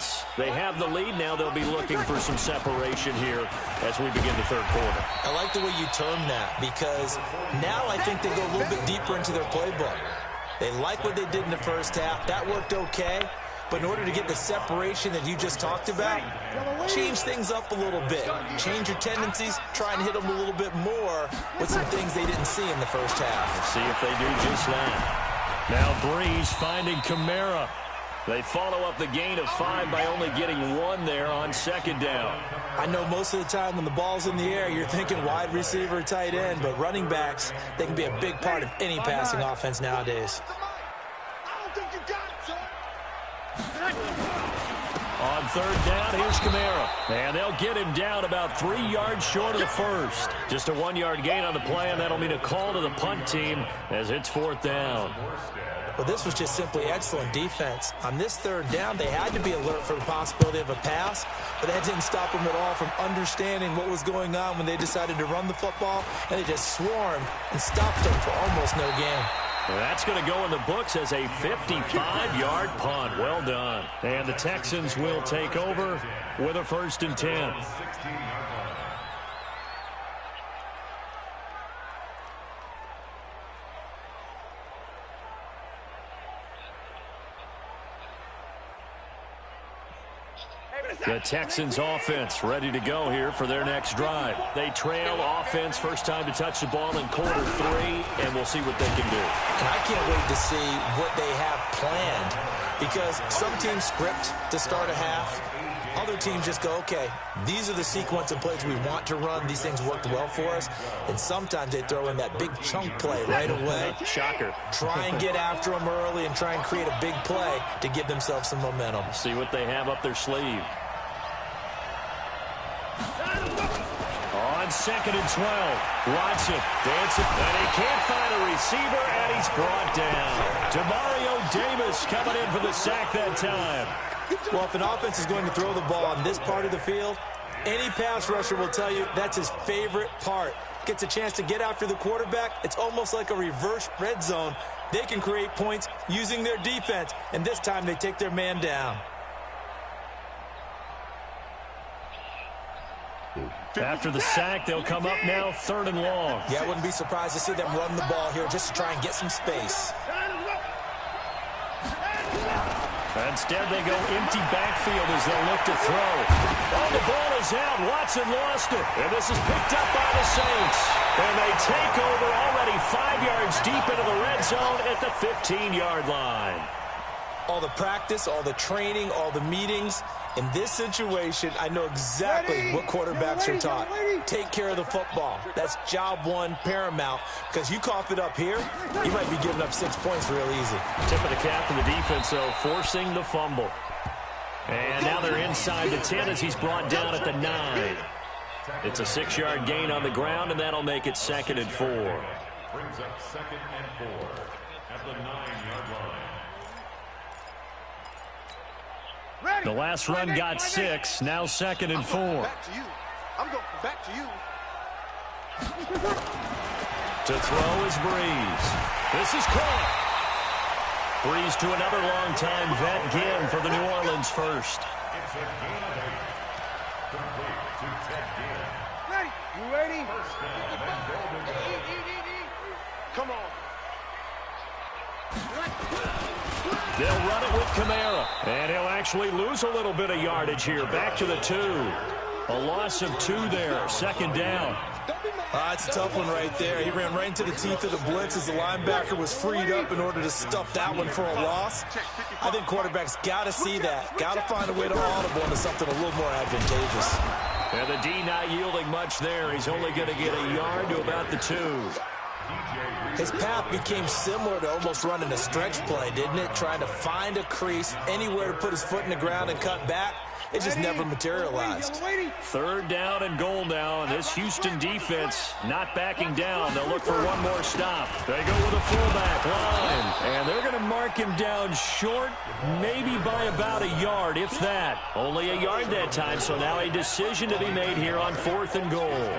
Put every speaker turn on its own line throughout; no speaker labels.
offense. They have the lead now. They'll be looking for some separation here as we begin the third quarter.
I like the way you term that, because now I think they go a little bit deeper into their playbook. They like what they did in the first half. That worked okay. But in order to get the separation that you just talked about, change things up a little bit. Change your tendencies. Try and hit them a little bit more with some things they didn't see in the first half.
Let's see if they do just that. Now Breeze finding Kamara. They follow up the gain of 5 by only getting 1 there on second down.
I know most of the time when the ball's in the air, you're thinking wide receiver, tight end, but running backs, they can be a big part of any passing offense nowadays.
On third down, here's Kamara. And they'll get him down about 3 yards short of the first. Just a 1-yard gain on the play, and that'll mean a call to the punt team as it's fourth down.
Well, this was just simply excellent defense. On this third down, they had to be alert for the possibility of a pass, but that didn't stop them at all from understanding what was going on when they decided to run the football, and they just swarmed and stopped them for almost no gain.
That's going to go in the books as a 55-yard punt. Well done. And the Texans will take over with a 1st and 10. The Texans offense ready to go here for their next drive. They trail offense, first time to touch the ball in quarter 3, and we'll see what they can do.
And I can't wait to see what they have planned, because some teams script to start a half. Other teams just go, okay, these are the sequence of plays we want to run. These things worked well for us. And sometimes they throw in that big chunk play right away.
Shocker.
Try and get after them early and try and create a big play to give themselves some momentum.
See what they have up their sleeve. On 2nd and 12, Watson dancing, and he can't find a receiver, and he's brought down. Demario Davis coming in for the sack that time.
Well, if an offense is going to throw the ball on this part of the field, any pass rusher will tell you that's his favorite part. Gets a chance to get after the quarterback. It's almost like a reverse red zone. They can create points using their defense, and this time they take their man down.
After the sack, they'll come up now 3rd and long.
Yeah, I wouldn't be surprised to see them run the ball here just to try and get some space.
Instead, they go empty backfield as they look to throw. Oh, the ball is out. Watson lost it. And this is picked up by the Saints. And they take over already 5 yards deep into the red zone at the 15-yard line.
All the practice, all the training, all the meetings. In this situation, I know exactly what quarterbacks are taught. Take care of the football. That's job one, paramount. Because you cough it up here, you might be giving up 6 points real easy.
Tip of the cap to the defense, though, forcing the fumble. And now they're inside the 10 as he's brought down at the 9. It's a 6-yard gain on the ground, and that'll make it 2nd and 4.
Brings up 2nd and 4 at the 9-yard line.
The last run got 6, now 2nd and 4.
I'm going back to you.
To throw is Breeze. This is caught. Breeze to another long-time vet, Ginn, for the New Orleans first.
It's a gain of 8. Complete to Ted Ginn.
Ready? You ready?
First down and goal to go.
Come on.
They'll run it with Kamara, and he'll actually lose a little bit of yardage here. Back to the 2. A loss of 2 there, 2nd down.
That's a tough one right there. He ran right into the teeth of the blitz as the linebacker was freed up in order to stuff that one for a loss. I think quarterbacks got to see that. Got to find a way to audible into something a little more advantageous.
And the D not yielding much there. He's only going to get a yard to about the 2.
His path became similar to almost running a stretch play, didn't it? Trying to find a crease, anywhere to put his foot in the ground and cut back. It just never materialized.
3rd down and goal now, and this Houston defense not backing down. They'll look for one more stop. They go with a fullback line, and they're going to mark him down short, maybe by about a yard, if that. Only a yard that time, so now a decision to be made here on 4th and goal.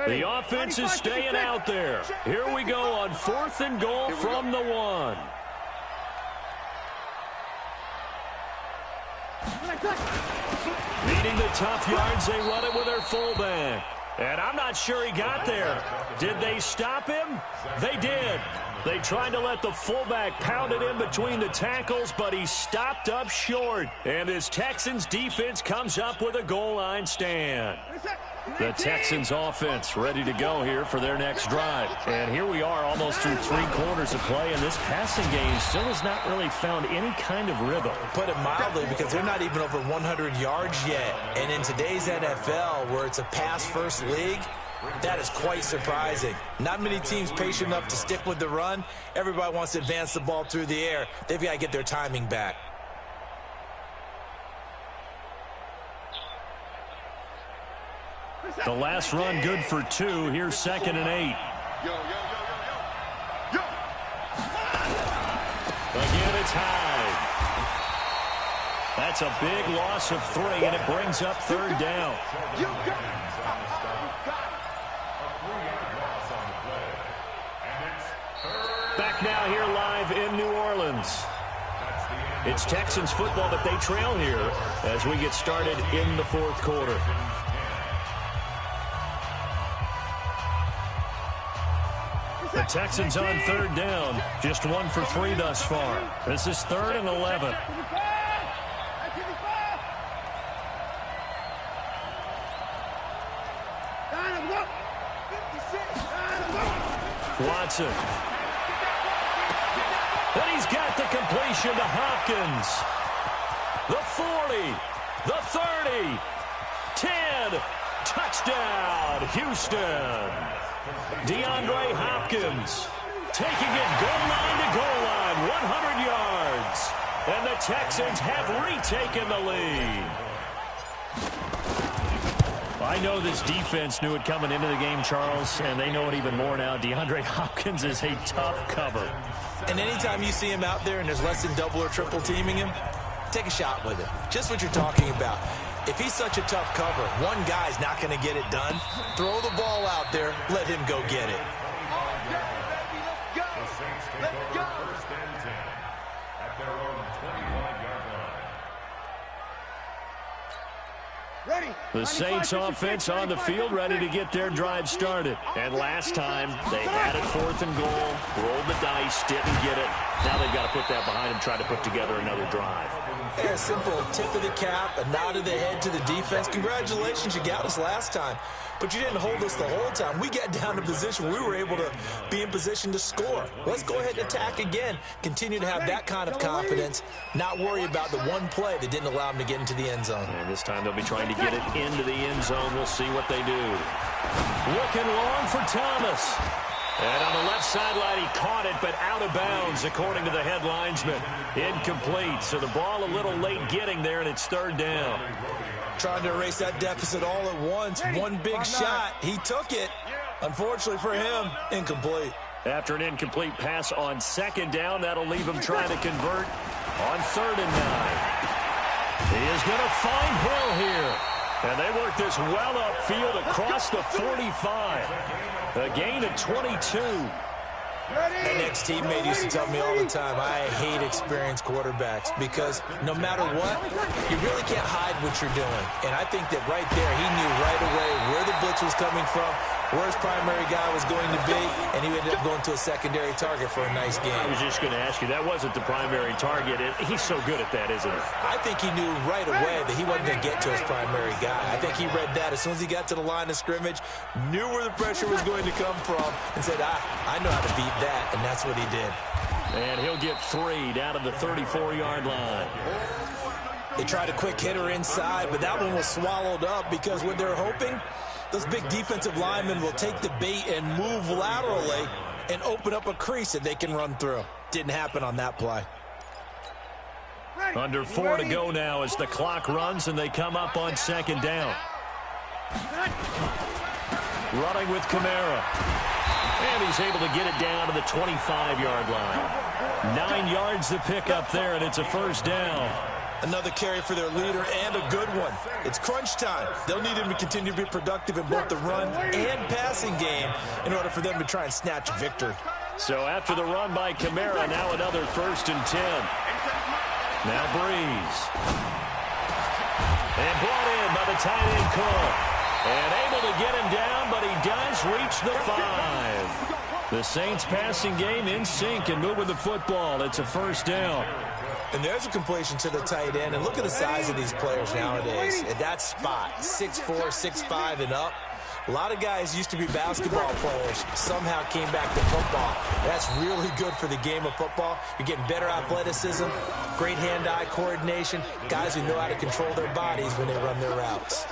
The offense is staying out there. Here we go on 4th and goal from the 1. Needing the tough yards, they run it with their fullback. And I'm not sure he got there. Did they stop him? They did. They tried to let the fullback pound it in between the tackles, but he stopped up short. And this Texans defense comes up with a goal line stand. The Texans offense ready to go here for their next drive. And here we are almost through 3 quarters of play, and this passing game still has not really found any kind of rhythm.
Put it mildly, because they're not even over 100 yards yet. And in today's NFL, where it's a pass-first league, that is quite surprising. Not many teams patient enough to stick with the run. Everybody wants to advance the ball through the air. They've got to get their timing back.
The last run good for 2. Here's 2nd and 8. Again, it's high. That's a big loss of 3, and it brings up 3rd down. Back now here live in New Orleans. It's Texans football, but they trail here as we get started in the 4th quarter. The Texans on 3rd down. Just 1 for 3 thus far. This is 3rd and 11. Watson. And he's got the completion to Hopkins. The 40. The 30. 10. Touchdown, Houston. DeAndre Hopkins taking it goal line to goal line, 100 yards. And the Texans have retaken the lead. I know this defense knew it coming into the game, Charles, and they know it even more now. DeAndre Hopkins is a tough cover.
And anytime you see him out there and there's less than double or triple teaming him, take a shot with it. Just what you're talking about. If he's such a tough cover, one guy's not going to get it done. Throw the ball out there. Let him go get it.
The Saints offense on the field ready to get their drive started. And last time they had it 4th and goal, rolled the dice, didn't get it. Now they've got to put that behind them, try to put together another drive.
Yeah, simple tip of the cap, a nod of the head to the defense. Congratulations, you got us last time. But you didn't hold us the whole time. We got down to position where we were able to be in position to score. Let's go ahead and attack again. Continue to have that kind of confidence. Not worry about the one play that didn't allow them to get into the end zone.
And this time they'll be trying to get it into the end zone. We'll see what they do. Looking long for Thomas. And on the left sideline, he caught it, but out of bounds, according to the head linesman. Incomplete. So the ball a little late getting there, and it's 3rd down.
Trying to erase that deficit all at once. One big shot. He took it. Unfortunately for him, incomplete.
After an incomplete pass on 2nd down, that'll leave him trying to convert on 3rd and 9. He is going to find Hill here. And they work this well upfield across the 45. A gain of 22.
An ex-teammate used to tell me all the time, I hate experienced quarterbacks because no matter what, you really can't hide what you're doing. And I think that right there, he knew right away where the blitz was coming from, where his primary guy was going to be, and he ended up going to a secondary target for a nice game.
I was just going to ask you, that wasn't the primary target. He's so good at that, isn't he?
I think he knew right away that he wasn't going to get to his primary guy. I think he read that as soon as he got to the line of scrimmage, knew where the pressure was going to come from, and said, I know how to beat that, and that's what he did.
And he'll get 3 down to the 34-yard line.
They tried a quick hitter inside, but that one was swallowed up because what they're hoping, those big defensive linemen will take the bait and move laterally and open up a crease that they can run through. Didn't happen on that play.
Under 4 to go now as the clock runs and they come up on 2nd down. Running with Kamara. And he's able to get it down to the 25-yard line. 9 yards to pick up there, and it's a 1st down.
Another carry for their leader, and a good one. It's crunch time. They'll need him to continue to be productive in both the run and passing game in order for them to try and snatch a victory.
So after the run by Kamara, now another 1st and 10. Now Breeze. And brought in by the tight end Cole. And able to get him down, but he does reach the 5. The Saints passing game in sync and moving the football. It's a 1st down.
And there's a completion to the tight end. And look at the size of these players nowadays. At that spot, 6'4", 6'5", and up. A lot of guys used to be basketball players, somehow came back to football. That's really good for the game of football. You're getting better athleticism, great hand-eye coordination, guys who know how to control their bodies when they run their routes.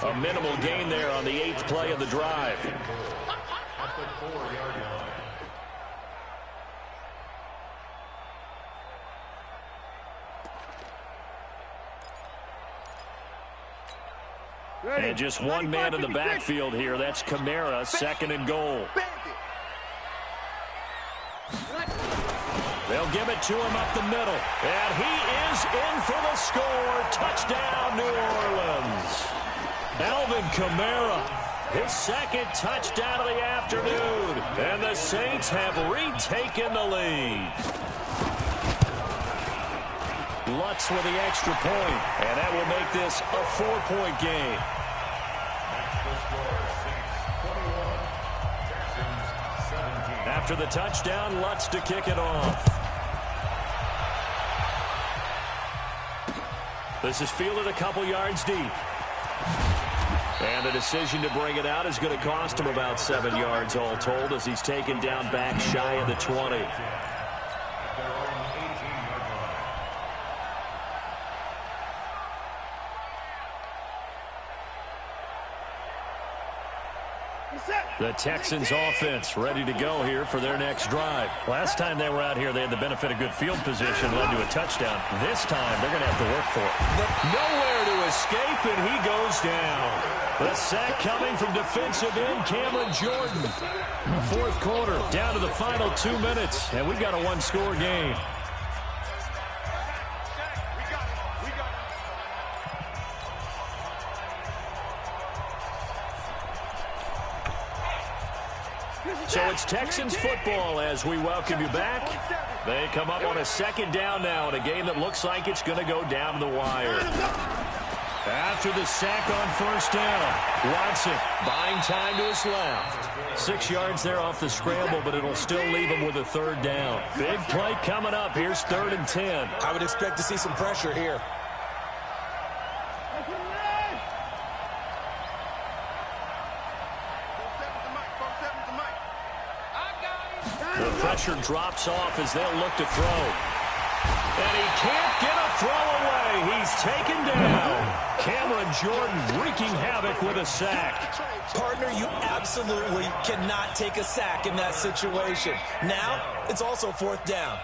A minimal gain there on the 8th play of the drive.
At the 4-yard line.
And just one man in the backfield here. That's Kamara, 2nd and goal. They'll give it to him up the middle. And he is in for the score. Touchdown, New Orleans. Alvin Kamara, his 2nd touchdown of the afternoon. And the Saints have retaken the lead. Lutz with the extra point, and that will make this a 4-point game. After the touchdown, Lutz to kick it off. This is fielded a couple yards deep. And the decision to bring it out is going to cost him about 7 yards all told as he's taken down back shy of the 20. The Texans offense ready to go here for their next drive. Last time they were out here, they had the benefit of good field position, led to a touchdown. This time, they're going to have to work for it. Nowhere to escape, and he goes down. The sack coming from defensive end Cameron Jordan. 4th quarter, down to the final 2 minutes, and we've got a 1-score game. So it's Texans football as we welcome you back. They come up on a 2nd down now in a game that looks like it's going to go down to the wire. After the sack on 1st down, Watson buying time to his left. 6 yards there off the scramble, but it'll still leave him with a 3rd down. Big play coming up. Here's 3rd and 10.
I would expect to see some pressure here.
The pressure drops off as they'll look to throw. And he can't get a throw away. He's taken down. Cameron Jordan wreaking havoc with a sack.
Partner, you absolutely cannot take a sack in that situation. Now, it's also 4th down.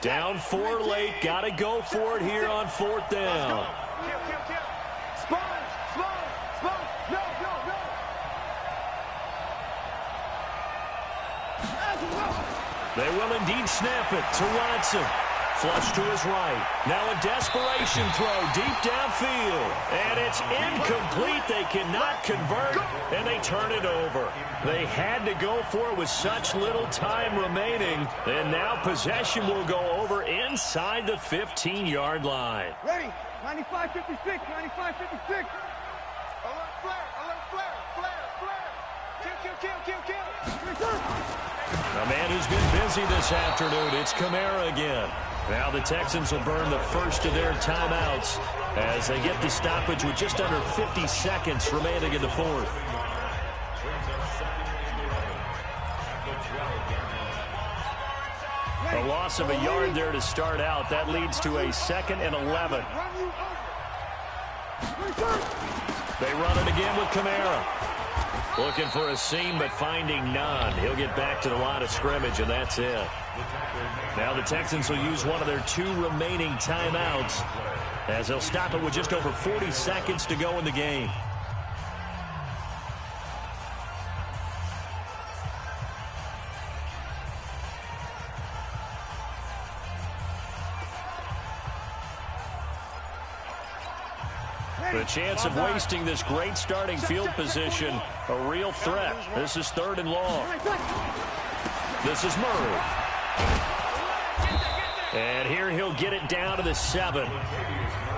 Down 4 late. Got to go for it here on 4th down. They will indeed snap it to Watson. Flush to his right. Now a desperation throw deep downfield. And it's incomplete. They cannot convert, and they turn it over. They had to go for it with such little time remaining. And now possession will go over inside the 15-yard line.
Ready? 95-56, 95-56. Alert flare, flare. Kill.
A man who's been busy this afternoon. It's Kamara again. Now the Texans will burn the first of their timeouts as they get the stoppage with just under 50 seconds remaining in the 4th. A loss of a yard there to start out. That leads to a 2nd and 11. They run it again with Kamara. Looking for a seam, but finding none. He'll get back to the line of scrimmage, and that's it. Now the Texans will use one of their 2 remaining timeouts as they'll stop it with just over 40 seconds to go in the game. The chance of wasting this great starting field position, a real threat. This is 3rd and long. This is Murray. And here he'll get it down to the 7.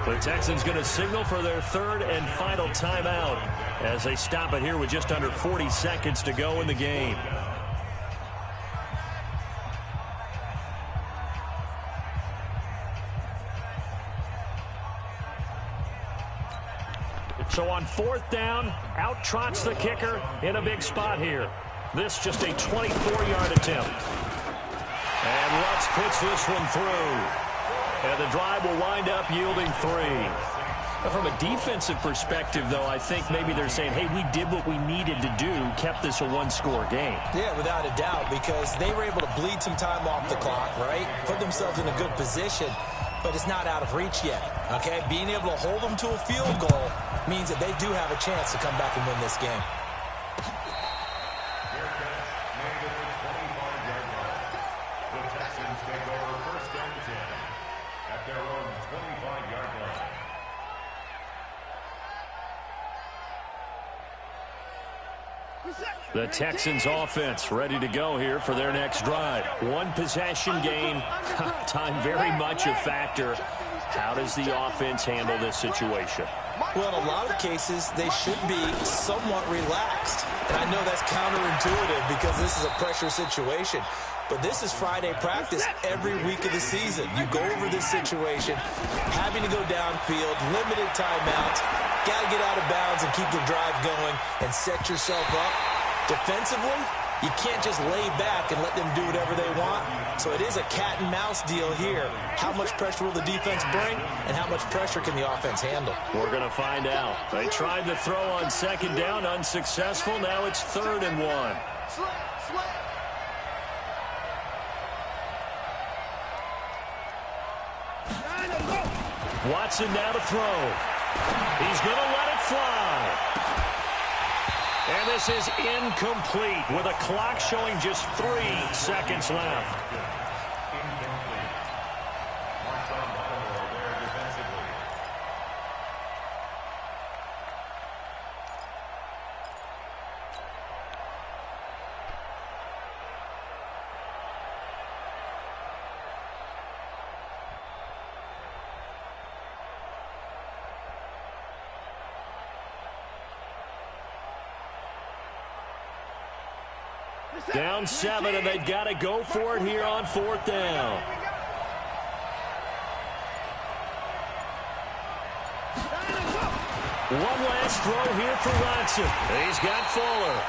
The Texans going to signal for their 3rd and final timeout as they stop it here with just under 40 seconds to go in the game. So on 4th down, out trots the kicker in a big spot here. This just a 24-yard attempt. And Lutz puts this one through. And the drive will wind up yielding 3. From a defensive perspective, though, I think maybe they're saying, hey, we did what we needed to do, kept this a 1-score game.
Yeah, without a doubt, because they were able to bleed some time off the clock, right? Put themselves in a good position, but it's not out of reach yet, okay? Being able to hold them to a field goal means that they do have a chance to come back and win this game.
The Texans offense ready to go here for their next drive. 1 possession game. Time very much a factor. How does the offense handle this situation?
Well, in a lot of cases, they should be somewhat relaxed. And I know that's counterintuitive because this is a pressure situation. But this is Friday practice every week of the season. You go over this situation, having to go downfield, limited timeouts, got to get out of bounds and keep the drive going and set yourself up. Defensively, you can't just lay back and let them do whatever they want. So it is a cat and mouse deal here. How much pressure will the defense bring, and how much pressure can the offense handle?
We're going to find out. They tried to throw on 2nd down, unsuccessful. Now it's 3rd and 1. Watson now to throw. He's going to let it fly. And this is incomplete with a clock showing just 3 seconds left. Down 7, and they've got to go for it here on 4th down. One last throw here for Watson. He's got Fuller,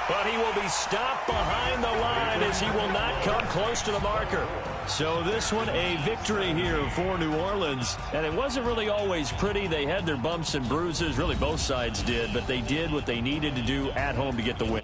but he will be stopped behind the line as he will not come close to the marker. So this one a victory here for New Orleans, and it wasn't really always pretty. They had their bumps and bruises, really both sides did, but they did what they needed to do at home to get the win.